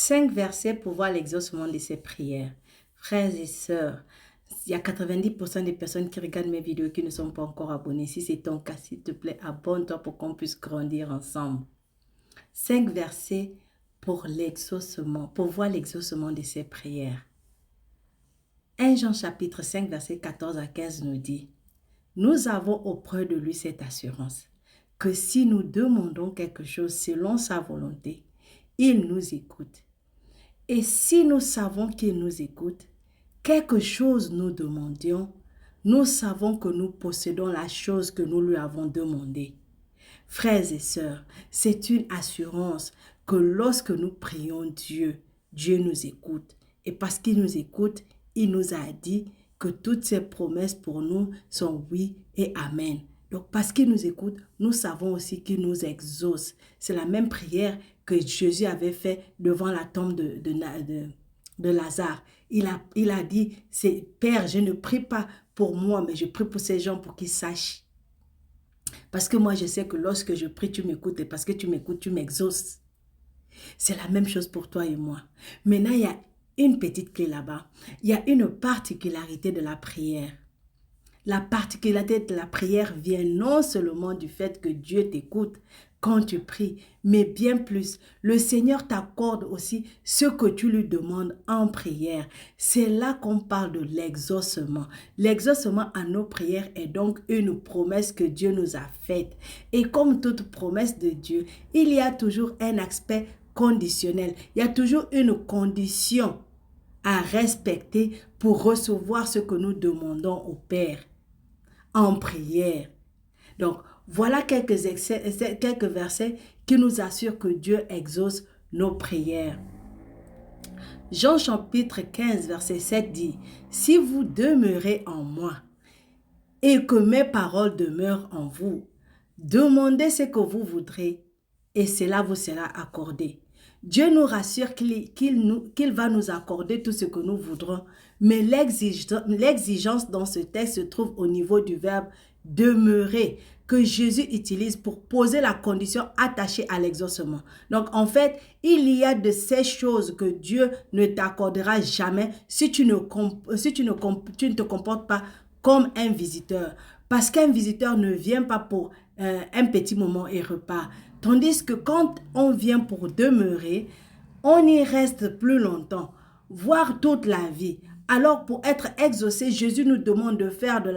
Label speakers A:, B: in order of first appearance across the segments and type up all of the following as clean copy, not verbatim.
A: 5 versets pour voir l'exaucement de ses prières. Frères et sœurs, il y a 90% des personnes qui regardent mes vidéos qui ne sont pas encore abonnées. Si c'est ton cas, s'il te plaît, abonne-toi pour qu'on puisse grandir ensemble. 5 versets pour l'exaucement, pour voir l'exaucement de ses prières. 1 Jean chapitre 5, verset 14 à 15 nous dit: nous avons auprès de lui cette assurance, que si nous demandons quelque chose selon sa volonté, il nous écoute. Et si nous savons qu'il nous écoute, quelque chose nous demandions, nous savons que nous possédons la chose que nous lui avons demandée. Frères et sœurs, c'est une assurance que lorsque nous prions Dieu, Dieu nous écoute. Et parce qu'il nous écoute, il nous a dit que toutes ses promesses pour nous sont oui et amen. Donc parce qu'il nous écoute, nous savons aussi qu'il nous exauce. C'est la même prière que Jésus avait fait devant la tombe de Lazare. Il a dit, Père, je ne prie pas pour moi, mais je prie pour ces gens pour qu'ils sachent. Parce que moi, je sais que lorsque je prie, tu m'écoutes. Et parce que tu m'écoutes, tu m'exauces. C'est la même chose pour toi et moi. Maintenant, il y a une petite clé là-bas. Il y a une particularité de la prière. La particularité de la prière vient non seulement du fait que Dieu t'écoute quand tu pries, mais bien plus, le Seigneur t'accorde aussi ce que tu lui demandes en prière. C'est là qu'on parle de l'exaucement. L'exaucement à nos prières est donc une promesse que Dieu nous a faite. Et comme toute promesse de Dieu, il y a toujours un aspect conditionnel. Il y a toujours une condition à respecter pour recevoir ce que nous demandons au Père en prière. Donc, voilà quelques versets qui nous assurent que Dieu exauce nos prières. Jean chapitre 15, verset 7 dit: si vous demeurez en moi et que mes paroles demeurent en vous, demandez ce que vous voudrez et cela vous sera accordé. Dieu nous rassure qu'il va nous accorder tout ce que nous voudrons, mais l'exigence dans ce texte se trouve au niveau du verbe demeurer, que Jésus utilise pour poser la condition attachée à l'exaucement. Donc en fait, il y a de ces choses que Dieu ne t'accordera jamais si tu ne te comportes pas comme un visiteur. Parce qu'un visiteur ne vient pas pour un petit moment et repart. Tandis que quand on vient pour demeurer, on y reste plus longtemps, voire toute la vie. Alors pour être exaucé, Jésus nous demande de faire de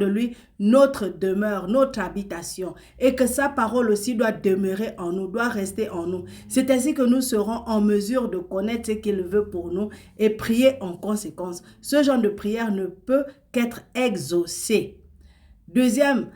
A: lui notre demeure, notre habitation. Et que sa parole aussi doit demeurer en nous, doit rester en nous. C'est ainsi que nous serons en mesure de connaître ce qu'il veut pour nous et prier en conséquence. Ce genre de prière ne peut qu'être exaucé. Deuxième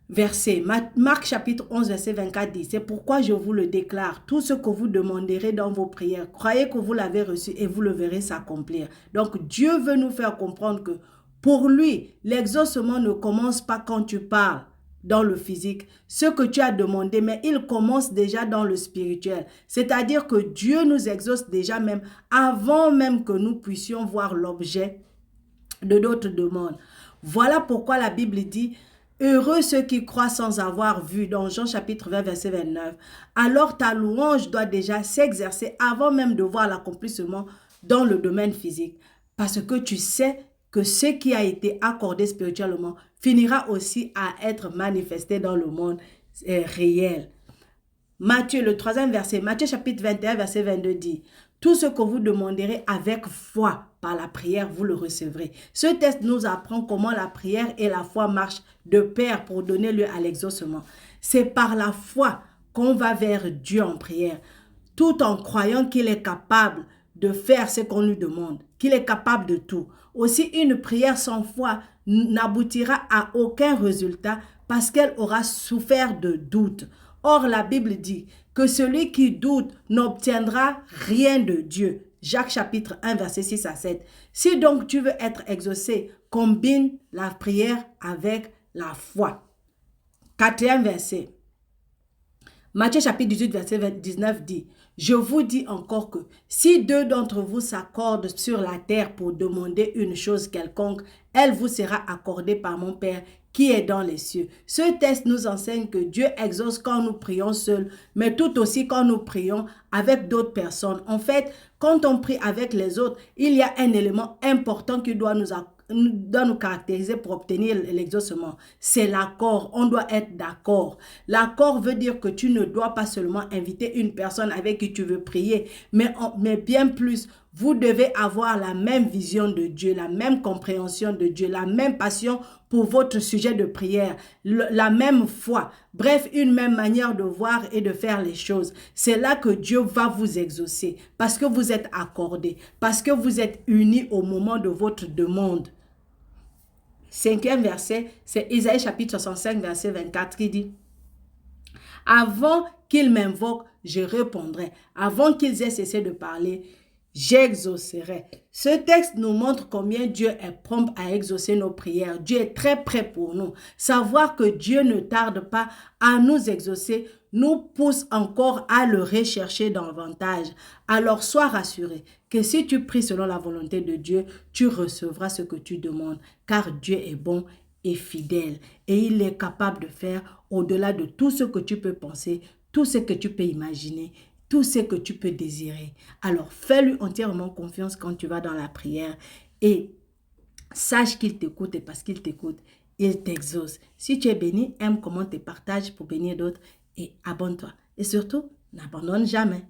A: verset, Marc chapitre 11, verset 24 dit: c'est pourquoi je vous le déclare, tout ce que vous demanderez dans vos prières, croyez que vous l'avez reçu et vous le verrez s'accomplir. Donc Dieu veut nous faire comprendre que pour lui, l'exaucement ne commence pas quand tu parles dans le physique, ce que tu as demandé, mais il commence déjà dans le spirituel. C'est-à-dire que Dieu nous exauce déjà même avant même que nous puissions voir l'objet de notre demande. Voilà pourquoi la Bible dit: heureux ceux qui croient sans avoir vu, dans Jean chapitre 20, verset 29. Alors ta louange doit déjà s'exercer avant même de voir l'accomplissement dans le domaine physique. Parce que tu sais que ce qui a été accordé spirituellement finira aussi à être manifesté dans le monde réel. Matthieu, le troisième verset, Matthieu chapitre 21, verset 22 dit: tout ce que vous demanderez avec foi par la prière, vous le recevrez. Ce texte nous apprend comment la prière et la foi marchent de pair pour donner lieu à l'exaucement. C'est par la foi qu'on va vers Dieu en prière, tout en croyant qu'il est capable de faire ce qu'on lui demande, qu'il est capable de tout. Aussi, une prière sans foi n'aboutira à aucun résultat parce qu'elle aura souffert de doute. Or, la Bible dit que celui qui doute n'obtiendra rien de Dieu. Jacques chapitre 1, verset 6 à 7. Si donc tu veux être exaucé, combine la prière avec la foi. Quatrième verset. Matthieu chapitre 18, verset 19 dit: je vous dis encore que si deux d'entre vous s'accordent sur la terre pour demander une chose quelconque, elle vous sera accordée par mon Père qui est dans les cieux. Ce texte nous enseigne que Dieu exauce quand nous prions seuls, mais tout aussi quand nous prions avec d'autres personnes. En fait, quand on prie avec les autres, il y a un élément important qui doit nous caractériser pour obtenir l'exaucement. C'est l'accord. On doit être d'accord. L'accord veut dire que tu ne dois pas seulement inviter une personne avec qui tu veux prier, mais bien plus, vous devez avoir la même vision de Dieu, la même compréhension de Dieu, la même passion pour votre sujet de prière, la même foi. Bref, une même manière de voir et de faire les choses. C'est là que Dieu va vous exaucer, parce que vous êtes accordés, parce que vous êtes unis au moment de votre demande. 5e verset, c'est Isaïe chapitre 65, verset 24 qui dit: avant qu'ils m'invoquent, je répondrai. Avant qu'ils aient cessé de parler, j'exaucerai. Ce texte nous montre combien Dieu est prompt à exaucer nos prières. Dieu est très prêt pour nous. Savoir que Dieu ne tarde pas à nous exaucer nous pousse encore à le rechercher davantage. Alors sois rassuré que si tu pries selon la volonté de Dieu, tu recevras ce que tu demandes, car Dieu est bon et fidèle et il est capable de faire au-delà de tout ce que tu peux penser, tout ce que tu peux imaginer, tout ce que tu peux désirer. Alors fais-lui entièrement confiance quand tu vas dans la prière et sache qu'il t'écoute, et parce qu'il t'écoute, il t'exauce. Si tu es béni, aime comment tu partages pour bénir d'autres et abonne-toi. Et surtout, n'abandonne jamais.